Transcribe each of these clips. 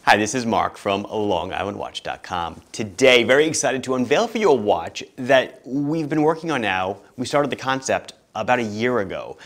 Hi, this is Mark from LongIslandWatch.com. Today, very excited to unveil for you a watch that we've been working on now. We started the concept about a year ago.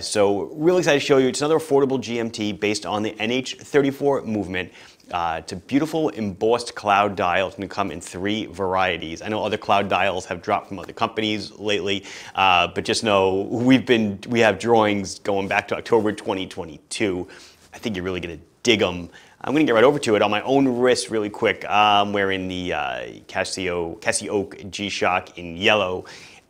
So really excited to show you. It's another affordable GMT based on the NH34 movement. It's a beautiful embossed cloud dial. It's going to come in 3 varieties. I know other cloud dials have dropped from other companies lately, but just know we have drawings going back to October 2022. I think you're really going to dig them. I'm going to get right over to it on my own wrist really quick. I'm wearing the Casio G-Shock in yellow.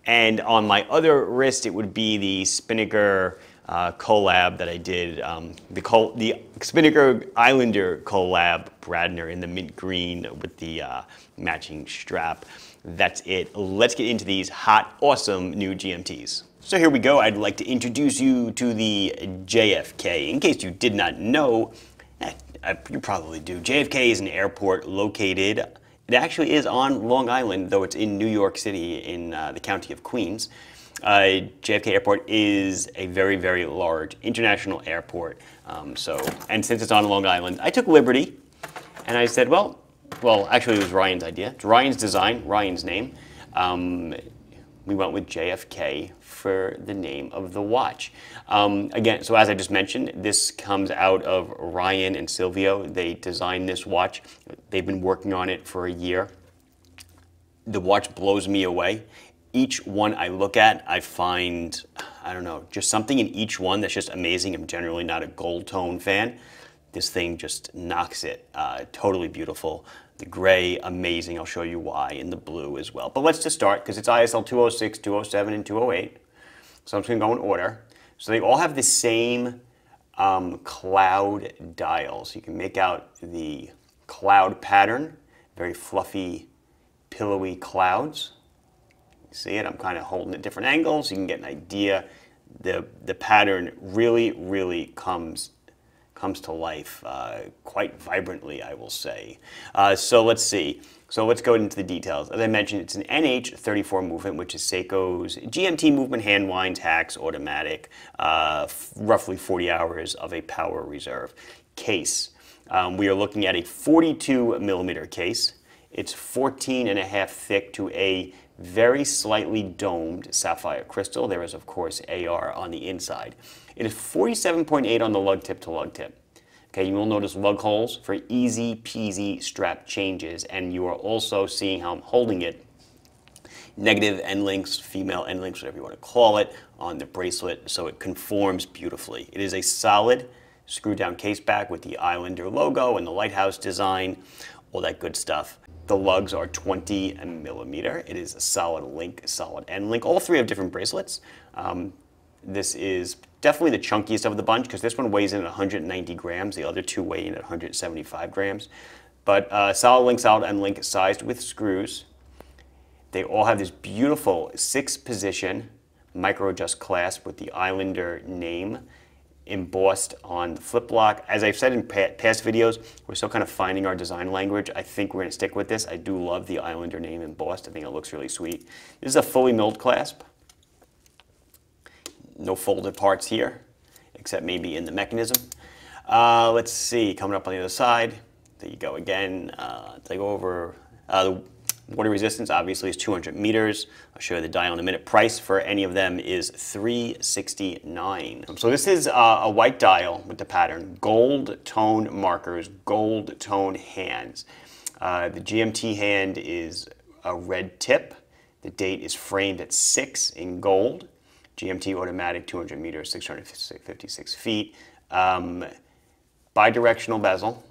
And on my other wrist, it would be the Spinnaker collab that I did, the Spinnaker Islander collab Bradner in the mint green with the matching strap. That's it. Let's get into these hot, awesome new GMTs. So here we go. I'd like to introduce you to the JFK. In case you did not know, you probably do. JFK is an airport located, it actually is on Long Island, though it's in New York City in the county of Queens. JFK Airport is a very, very large international airport. And since it's on Long Island, I took liberty and I said, well, actually it was Ryan's idea. It's Ryan's design, Ryan's name. We went with JFK for the name of the watch. Again, so as I just mentioned, this comes out of Ryan and Silvio. They designed this watch. They've been working on it for a year. The watch blows me away. Each one I look at, I find, I don't know, just something in each one that's just amazing. I'm generally not a gold tone fan. This thing just knocks it. Totally beautiful. The gray, amazing. I'll show you why. And the blue as well. But let's just start, because it's ISL 206, 207, and 208. So I'm just going to go in order. So they all have the same cloud dial. So you can make out the cloud pattern. Very fluffy, pillowy clouds. You see it? I'm kind of holding at different angles so you can get an idea. The pattern really, really comes to life quite vibrantly, I will say. So let's see. So let's go into the details. As I mentioned, it's an NH34 movement, which is Seiko's GMT movement, hand winds, hacks, automatic, roughly 40 hours of a power reserve. Case. We are looking at a 42 millimeter case. It's 14.5 thick to a very slightly domed sapphire crystal. There is, of course, AR on the inside. It is 47.8 on the lug tip to lug tip. Okay, you will notice lug holes for easy peasy strap changes, and you are also seeing how I'm holding it. Negative end links, female end links, whatever you want to call it, on the bracelet, so it conforms beautifully. It is a solid screw down case back with the Islander logo and the lighthouse design, all that good stuff. The lugs are 20 millimeter. It is a solid link, solid end link. All 3 have different bracelets. This is definitely the chunkiest of the bunch because this one weighs in at 190 grams. The other 2 weigh in at 175 grams. But solid link, solid end link, sized with screws. They all have this beautiful 6-position micro adjust clasp with the Islander name embossed on the flip block. As I've said in past videos, we're still kind of finding our design language. I think we're going to stick with this. I do love the Islander name embossed. I think it looks really sweet. This is a fully milled clasp. No folded parts here, except maybe in the mechanism. Let's see, coming up on the other side. There you go again. Let's go over the water resistance, obviously, is 200 meters. I'll show you the dial in a minute. Price for any of them is $369. So this is a white dial with the pattern. Gold tone markers, gold tone hands. The GMT hand is a red tip. The date is framed at 6 in gold. GMT automatic, 200 meters, 656 feet. Bidirectional bezel.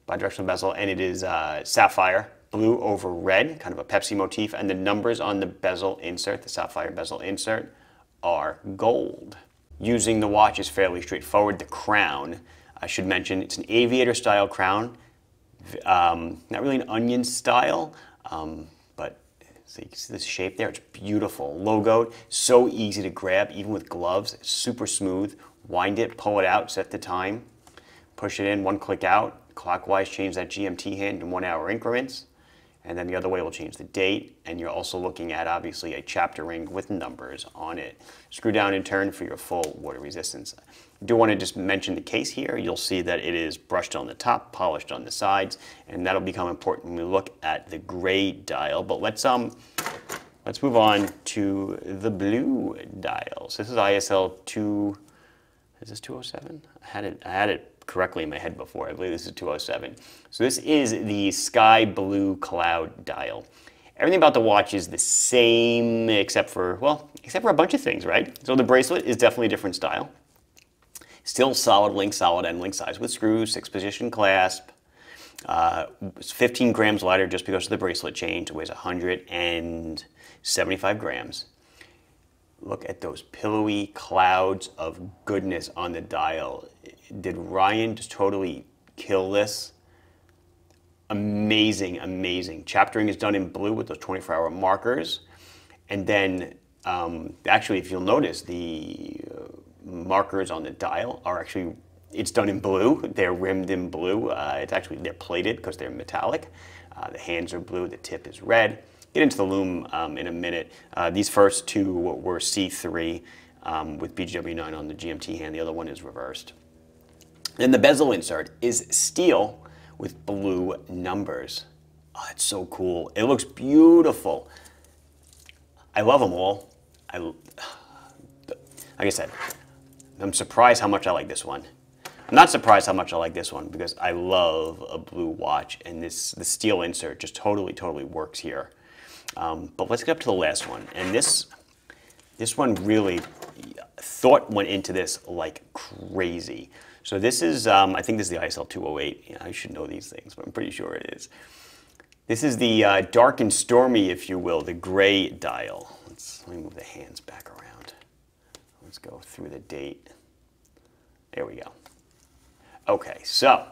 Bidirectional bezel, and it is sapphire. Blue over red, kind of a Pepsi motif, and the numbers on the bezel insert, the sapphire bezel insert, are gold. Using the watch is fairly straightforward. The crown, I should mention, it's an aviator style crown, not really an onion style, but so you can see this shape there, it's beautiful. Logoed, so easy to grab, even with gloves, it's super smooth. Wind it, pull it out, set the time, push it in, 1 click out, clockwise change that GMT hand in 1 hour increments. and then the other way will change the date, and you're also looking at obviously a chapter ring with numbers on it. Screw down and turn for your full water resistance. I do want to just mention the case here. You'll see that it is brushed on the top, polished on the sides, and that'll become important when we look at the gray dial. But let's move on to the blue dials. This is ISL 2. Is this 207? I had it correctly in my head before. I believe this is 207. So this is the sky blue cloud dial. Everything about the watch is the same except for a bunch of things, right? So the bracelet is definitely a different style. Still solid link, solid end link size with screws, 6-position clasp. It's 15 grams lighter just because of the bracelet change. It weighs 175 grams. Look at those pillowy clouds of goodness on the dial. Did Ryan just totally kill this? Amazing, amazing. Chaptering is done in blue with those 24-hour markers. And then, actually, if you'll notice, the markers on the dial are actually, it's done in blue. They're rimmed in blue. They're plated because they're metallic. The hands are blue, the tip is red. Get into the loom in a minute. These first two were C3 with BGW9 on the GMT hand. The other one is reversed. And the bezel insert is steel with blue numbers. Oh, it's so cool. It looks beautiful. I love them all. Like I said, I'm surprised how much I like this one. I'm not surprised how much I like this one because I love a blue watch, and the steel insert just totally works here. But let's get up to the last one. And this one really, thought went into this like crazy. So this is, I think this is the ISL 208. Yeah, I should know these things, but I'm pretty sure it is. This is the dark and stormy, if you will, the gray dial. Let me move the hands back around. Let's go through the date. There we go. Okay, so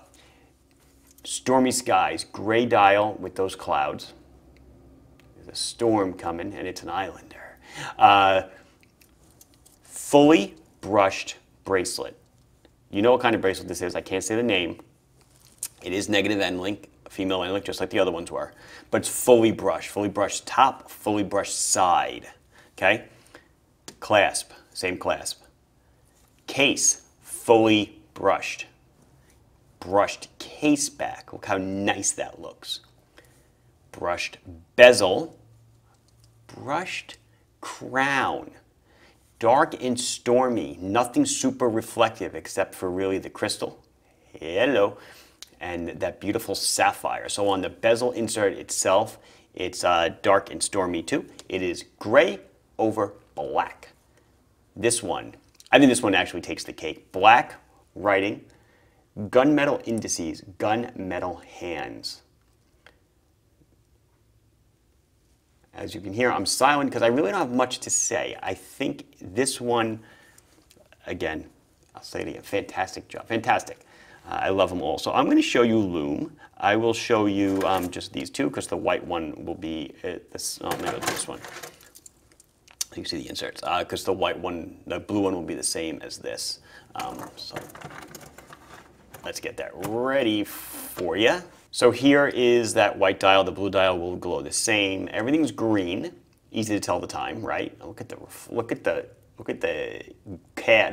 stormy skies, gray dial with those clouds. There's a storm coming, and it's an Islander. Fully brushed bracelet. You know what kind of bracelet this is. I can't say the name. It is negative end link, female end link, just like the other ones were. But it's fully brushed top, fully brushed side. Okay? Clasp, same clasp. Case, fully brushed. Brushed case back. Look how nice that looks. Brushed bezel. Brushed crown. Dark and stormy. Nothing super reflective except for really the crystal. Hello. And that beautiful sapphire. So on the bezel insert itself, it's dark and stormy too. It is gray over black. This one, I think this one actually takes the cake. Black writing, gunmetal indices, gunmetal hands. As you can hear, I'm silent because I really don't have much to say. I think this one, again, I'll say it again, fantastic job, fantastic. I love them all. So I'm going to show you loom. I will show you just these two because the white one will be this. Oh, maybe this one. You can see the inserts because the white one, the blue one will be the same as this. So let's get that ready for you. So here is that white dial. The blue dial will glow the same. Everything's green. Easy to tell the time, right? Look at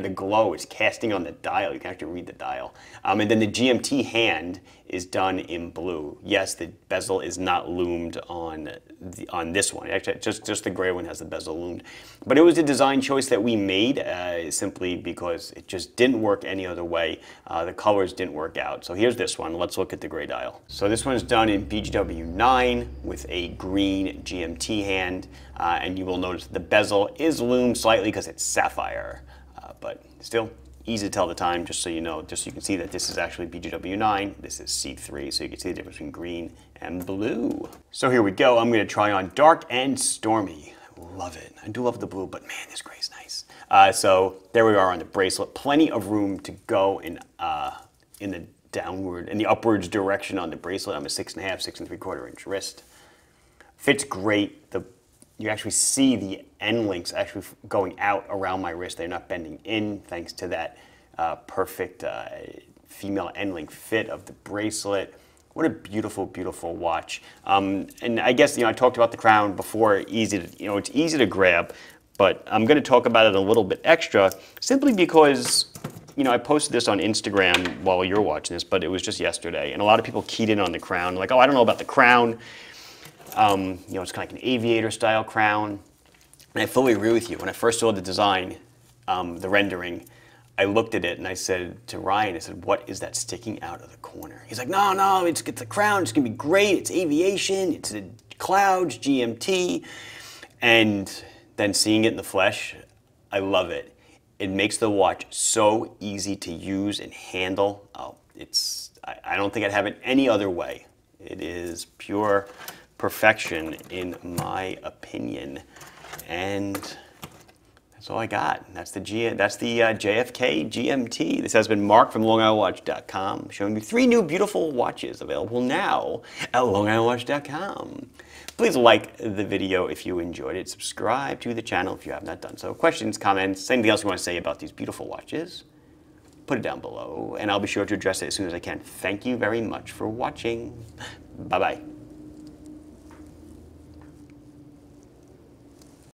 the glow is casting on the dial. You can actually read the dial. And then the GMT hand is done in blue. Yes, the bezel is not loomed on this one. Actually, just the gray one has the bezel loomed. But it was a design choice that we made simply because it just didn't work any other way. The colors didn't work out. So here's this one. Let's look at the gray dial. So this one's done in BGW9 with a green GMT hand. And you will notice the bezel is loomed slightly because it's sapphire, but still easy to tell the time, just so you know, just so you can see that this is actually BGW9, this is C3, so you can see the difference between green and blue. So here we go. I'm going to try on dark and stormy. I love it. I do love the blue, but man, this gray is nice. So there we are on the bracelet. Plenty of room to go in the upwards direction on the bracelet. I'm a 6.5, 6.75 inch wrist. Fits great. You actually see the end links actually going out around my wrist. They're not bending in thanks to that perfect female end link fit of the bracelet. What a beautiful, beautiful watch. And I guess, I talked about the crown before, it's easy to grab, but I'm going to talk about it a little bit extra simply because, I posted this on Instagram while you're watching this, but it was just yesterday, and a lot of people keyed in on the crown, like, oh, I don't know about the crown. It's kind of like an aviator style crown. And I fully agree with you. When I first saw the design, the rendering, I looked at it and I said to Ryan, I said, what is that sticking out of the corner? He's like, no, it's a crown, it's gonna be great, it's aviation, it's the clouds, GMT. And then seeing it in the flesh, I love it. It makes the watch so easy to use and handle. Oh, I don't think I'd have it any other way. It is pure perfection in my opinion. And that's all I got. That's the JFK GMT. This has been Mark from LongIslandWatch.com, showing you 3 new beautiful watches available now at LongIslandWatch.com. Please like the video if you enjoyed it. Subscribe to the channel if you have not done so. Questions, comments, anything else you want to say about these beautiful watches, put it down below, and I'll be sure to address it as soon as I can. Thank you very much for watching. Bye-bye.